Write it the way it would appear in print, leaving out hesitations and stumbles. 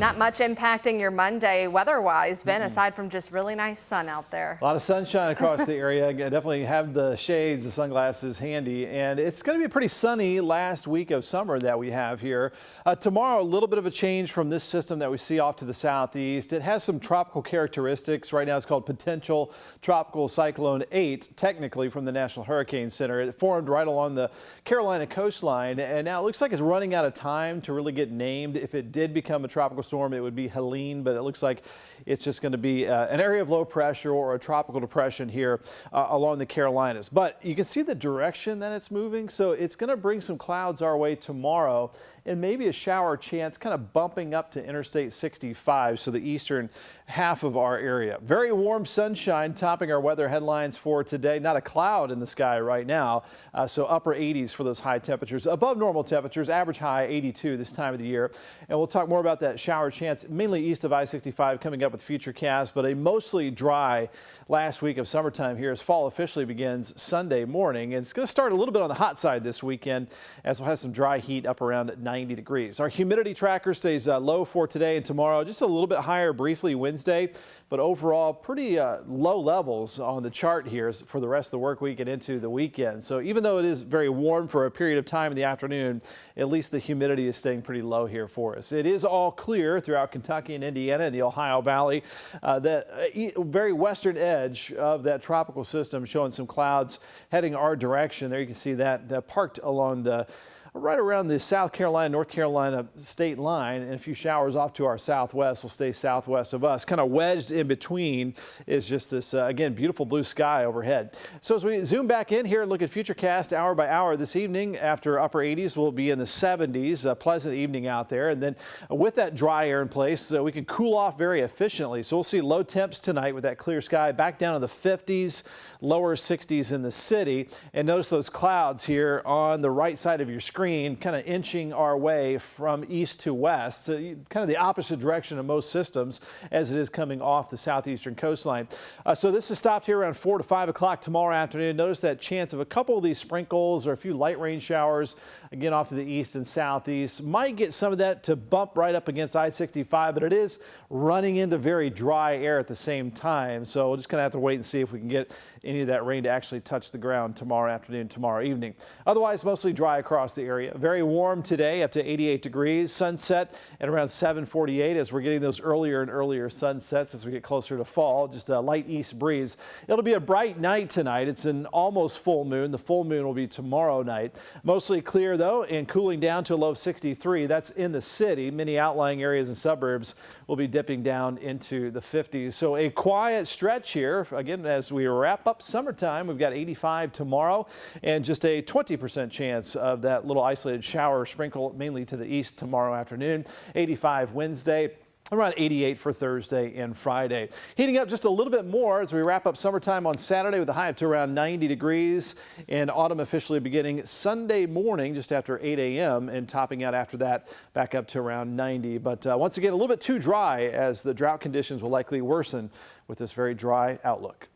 Not much impacting your Monday weather-wise, Ben, aside from just really nice sun out there. A lot of sunshine across the area. Definitely have the shades, the sunglasses handy, and it's going to be a pretty sunny last week of summer that we have here. Tomorrow, a little bit of a change from this system that we see off to the southeast. It has some tropical characteristics. Right now it's called Potential Tropical Cyclone 8, technically from the National Hurricane Center. It formed right along the Carolina coastline, and now it looks like it's running out of time to really get named. If it did become a tropical storm, it would be Helene, but it looks like it's just going to be an area of low pressure or a tropical depression here along the Carolinas. But you can see the direction that it's moving, so it's going to bring some clouds our way tomorrow and maybe a shower chance kind of bumping up to Interstate 65, so the eastern half of our area. Very warm sunshine topping our weather headlines for today. Not a cloud in the sky right now, so upper 80s for those high temperatures. Above normal temperatures, average high 82 this time of the year. And we'll talk more about that shower chance mainly east of I-65 coming up with Futurecast, but a mostly dry last week of summertime here as fall officially begins Sunday morning. And it's going to start a little bit on the hot side this weekend as we'll have some dry heat up around 90 degrees. Our humidity tracker stays low for today and tomorrow, just a little bit higher briefly Wednesday, but overall pretty low levels on the chart here for the rest of the work week and into the weekend. So even though it is very warm for a period of time in the afternoon, at least the humidity is staying pretty low here for us. It is all clear throughout Kentucky and Indiana and the Ohio Valley. That very western edge of that tropical system showing some clouds heading our direction. There you can see that parked along the right around the South Carolina, North Carolina state line, and a few showers off to our southwest will stay southwest of us. Kind of wedged in between is just this, again, beautiful blue sky overhead. So as we zoom back in here and look at Futurecast hour by hour this evening, after upper 80s, we'll be in the 70s, a pleasant evening out there. And then with that dry air in place, we can cool off very efficiently. So we'll see low temps tonight with that clear sky back down to the 50s, lower 60s in the city. And notice those clouds here on the right side of your screen kind of inching our way from east to west, so kind of the opposite direction of most systems as it is coming off the southeastern coastline. So this is stopped here around 4 to 5 o'clock tomorrow afternoon. Notice that chance of a couple of these sprinkles or a few light rain showers again off to the east and southeast. Might get some of that to bump right up against I-65, but it is running into very dry air at the same time. So we'll just kind of have to wait and see if we can get any of that rain to actually touch the ground tomorrow afternoon, tomorrow evening. Otherwise, mostly dry across the area. Very warm today, up to 88 degrees. Sunset at around 7:48 as we're getting those earlier and earlier sunsets as we get closer to fall. Just a light east breeze. It'll be a bright night tonight. It's an almost full moon. The full moon will be tomorrow night. Mostly clear though, and cooling down to a low of 63. That's in the city. Many outlying areas and suburbs will be dipping down into the 50s. So a quiet stretch here. Again, as we wrap up summertime, we've got 85 tomorrow and just a 20% chance of that little isolated shower sprinkle mainly to the east tomorrow afternoon. 85 Wednesday. Around 88 for Thursday and Friday. Heating up just a little bit more as we wrap up summertime on Saturday with a high up to around 90 degrees, and autumn officially beginning Sunday morning just after 8 a.m. and topping out after that back up to around 90. But once again, a little bit too dry as the drought conditions will likely worsen with this very dry outlook.